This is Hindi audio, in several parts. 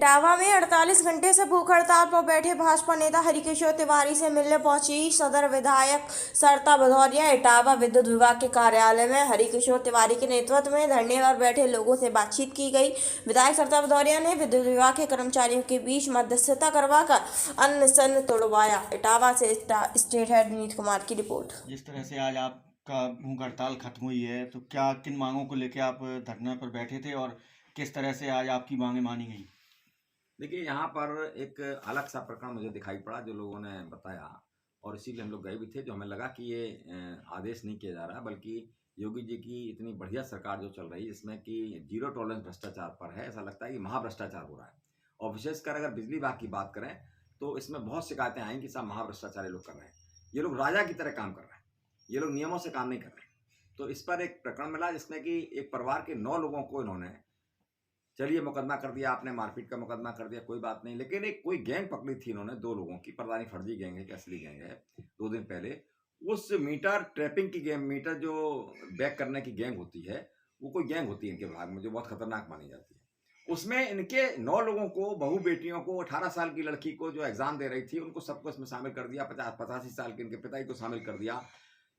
इटावा में 48 घंटे से भूख हड़ताल पर बैठे भाजपा नेता हरिकिशोर तिवारी से मिलने पहुंची सदर विधायक सरिता भदौरिया। इटावा विद्युत विभाग के कार्यालय में हरिकिशोर तिवारी के नेतृत्व में धरने पर बैठे लोगों से बातचीत की गई। विधायक सरिता भदौरिया ने विद्युत विभाग के कर्मचारियों के बीच मध्यस्थता करवाकर अनशन तोड़वाया। इटावा से स्टेट हेड नीत कुमार की रिपोर्ट। जिस तरह से आज आपका भूख हड़ताल खत्म हुई है, तो क्या किन मांगों को लेकर आप धरने पर बैठे थे और किस तरह से आज आपकी मांगें मानी गई? देखिए, यहाँ पर एक अलग सा प्रकरण मुझे दिखाई पड़ा जो लोगों ने बताया, और इसीलिए हम लोग गए भी थे। जो हमें लगा कि ये आदेश नहीं किया जा रहा, बल्कि योगी जी की इतनी बढ़िया सरकार जो चल रही है, इसमें कि जीरो टॉलरेंस भ्रष्टाचार पर है। ऐसा लगता है कि महाभ्रष्टाचार हो रहा है। और विशेषकर अगर बिजली विभाग की बात करें तो इसमें बहुत शिकायतें आई कि सब महाभ्रष्टाचारी लोग कर रहे हैं, ये लोग राजा की तरह काम कर रहे हैं, ये लोग नियमों से काम नहीं कर रहे हैं। तो इस पर एक प्रकरण मिला जिसमें कि एक परिवार के 9 लोगों को इन्होंने, चलिए मुकदमा कर दिया आपने, मारपीट का मुकदमा कर दिया, कोई बात नहीं, लेकिन एक कोई गैंग पकड़ी थी इन्होंने 2 लोगों की, पता नहीं फर्जी गैंग है कि असली गैंग है। 2 दिन पहले उस मीटर ट्रैपिंग की गैंग, मीटर जो बैक करने की गैंग होती है, वो कोई गैंग होती है इनके विभाग में जो बहुत खतरनाक मानी जाती है। उसमें इनके 9 लोगों को, बहू बेटियों को, 18 साल की लड़की को जो एग्जाम दे रही थी, उनको सबको इसमें शामिल कर दिया। 85 साल के इनके पिता को शामिल कर दिया।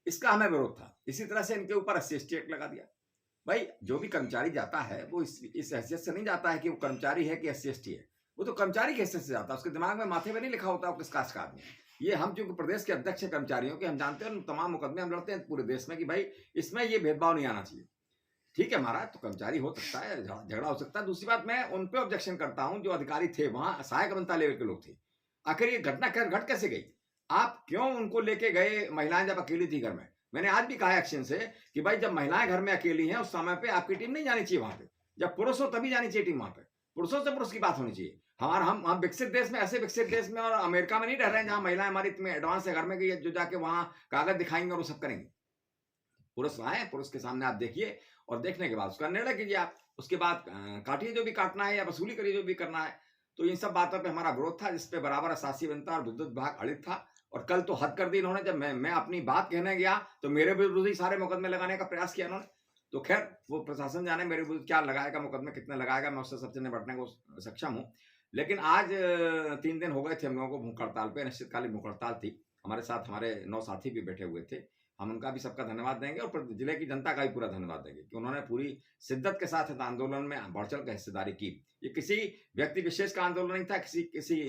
इसका हमें विरोध था। इसी तरह से इनके ऊपर SC/ST एक्ट लगा दिया। भाई, जो भी कर्मचारी जाता है वो इस हैसियत से नहीं जाता है कि वो कर्मचारी है कि SC/ST है। वो तो कर्मचारी की हैसियत से जाता है। उसके दिमाग में माथे पे नहीं लिखा होता वो किस कास्ट का आदमी है। ये हम जो प्रदेश के अध्यक्ष हैं कर्मचारियों के, हम जानते हैं, तमाम मुकदमे हम लड़ते हैं पूरे देश में कि भाई इसमें ये भेदभाव नहीं आना चाहिए। ठीक है महाराज, तो कर्मचारी हो सकता है, झगड़ा हो सकता है। दूसरी बात, मैं उन पे ऑब्जेक्शन करता हूं जो अधिकारी थे वहां, सहायक अभियंता लेवल के लोग थे। आखिर ये घटना घट कैसे गई? आप क्यों उनको लेके गए? महिलाएं जब अकेली थी घर में, मैंने आज भी कहा एक्शन से कि भाई जब महिलाएं घर में अकेली हैं उस समय पे आपकी टीम नहीं जानी चाहिए वहां पे। जब पुरुष हो तभी जानी चाहिए टीम वहां पे। पुरुषों से पुरुष की बात होनी चाहिए। हमारा हम विकसित देश में, ऐसे विकसित देश में और अमेरिका में नहीं रह रहे हैं जहां महिलाएं हमारी इतनी एडवांस है घर में कि जो जाके वहां कागज दिखाएंगे और वो सब करेंगे। पुरुष आए, पुरुष के सामने आप देखिए और देखने के बाद उसका निर्णय कीजिए। आप उसके बाद काटिए जो भी काटना है या वसूली करिए जो भी करना है। तो इन सब बातों पे हमारा विरोध था, जिसपे बराबर शासी बनता और विद्युत विभाग अड़ित था। और कल तो हद कर दी इन्होंने। जब मैं अपनी बात कहने गया तो मेरे विरुद्ध ही सारे मुकदमे लगाने का प्रयास किया इन्होंने। तो खैर, वो प्रशासन जाने मेरे विरुद्ध क्या लगाएगा, मुकदमे कितने लगाएगा, मैं उससे सबसे निपटने को सक्षम हूँ। लेकिन आज 3 दिन हो गए थे हम लोगों को भूख हड़ताल पे, अनिश्चितकालीन भूख हड़ताल थी। हमारे साथ हमारे 9 साथी भी बैठे हुए थे। हम उनका भी सबका धन्यवाद देंगे और जिले की जनता का भी पूरा धन्यवाद देंगे कि उन्होंने पूरी शिद्दत के साथ इस आंदोलन में बढ़ चढ़ कर हिस्सेदारी की। ये किसी व्यक्ति विशेष का आंदोलन नहीं था, किसी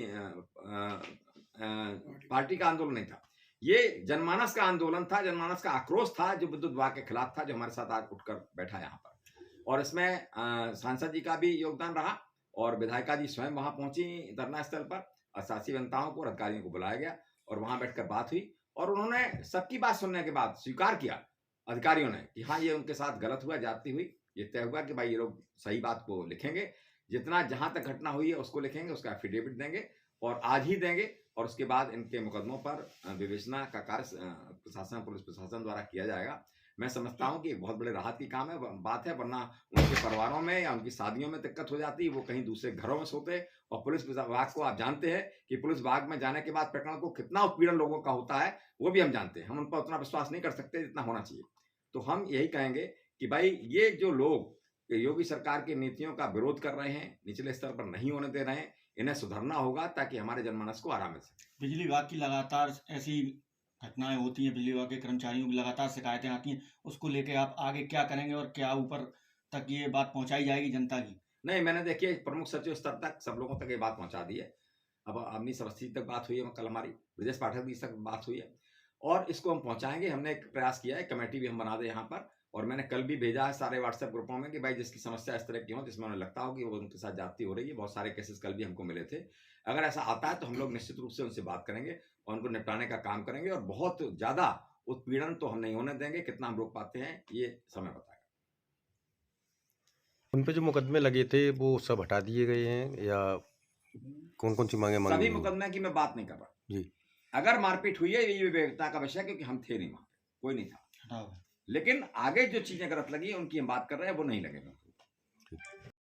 पार्टी का आंदोलन नहीं था। ये जनमानस का आंदोलन था, जनमानस का आक्रोश था जो विद्युत विभाग के खिलाफ था, जो हमारे साथ आज उठकर बैठा यहाँ पर। और इसमें सांसद जी का भी योगदान रहा और विधायिका जी स्वयं वहां पहुंची धरना स्थल पर। शासी जनताओं को और अधिकारियों को बुलाया गया और वहां बैठकर बात हुई और उन्होंने सबकी बात सुनने के बाद स्वीकार किया अधिकारियों ने कि हाँ, ये उनके साथ गलत हुआ, जाती हुई। ये तय हुआ कि भाई ये लोग सही बात को लिखेंगे, जितना जहां तक घटना हुई है उसको लिखेंगे, उसका एफिडेविट देंगे और आज ही देंगे। और उसके बाद इनके मुकदमों पर विवेचना का कार्य प्रशासन, पुलिस प्रशासन द्वारा किया जाएगा। मैं समझता हूं कि एक बहुत बड़े राहत की काम है, बात है, वरना उनके परिवारों में या उनकी शादियों में दिक्कत हो जाती, वो कहीं दूसरे घरों में सोते। और पुलिस विभाग को आप जानते हैं कि पुलिस विभाग में जाने के बाद प्रकरण को कितना उत्पीड़न लोगों का होता है, वो भी हम जानते हैं। हम उन पर उतना विश्वास नहीं कर सकते जितना होना चाहिए। तो हम यही कहेंगे कि भाई ये जो लोग योगी सरकार की नीतियों का विरोध कर रहे हैं, निचले स्तर पर नहीं होने दे रहे हैं, इन्हें सुधरना होगा ताकि हमारे जनमानस को आराम मिल सके। बिजली विभाग की लगातार ऐसी घटनाएं होती हैं, बिजली विभाग के कर्मचारियों की लगातार शिकायतें आती हैं, उसको लेके आप आगे क्या करेंगे और क्या ऊपर तक ये बात पहुंचाई जाएगी जनता की? नहीं, मैंने देखिए प्रमुख सचिव स्तर तक सब लोगों तक ये बात पहुंचा दी है। अब अवनी अवस्थी तक बात हुई है, कल हमारी ब्रजेश पाठक जी तक बात हुई है और इसको हम पहुंचाएंगे। हमने एक प्रयास किया है, कमेटी भी हम बना दे यहाँ पर। और मैंने कल भी भेजा है सारे व्हाट्सएप ग्रुपों में कि भाई जिसकी समस्या इस तरह की हो, जिसमें उन्हें लगता हो कि वो उनके साथ जाती हो रही है, बहुत सारे केसेस कल भी हमको मिले थे। अगर ऐसा आता है तो हम लोग निश्चित रूप से उनसे बात करेंगे और उनको निपटाने का काम करेंगे। और बहुत ज्यादा उत्पीड़न तो हम नहीं होने देंगे। कितना हम रोक पाते हैं ये समय बताएगा। उन पे जो मुकदमे लगे थे वो सब हटा दिए गए हैं या कौन कौन सी मांगे सभी मांगी मुकदमे की मैं बात नहीं कर रहा जी? अगर मारपीट हुई है ये विवेकता का विषय, क्योंकि हम थे नहीं वहां पे, कोई नहीं था। हटाओ। लेकिन आगे जो चीजें गलत लगी उनकी हम बात कर रहे हैं, वो नहीं लगेगा।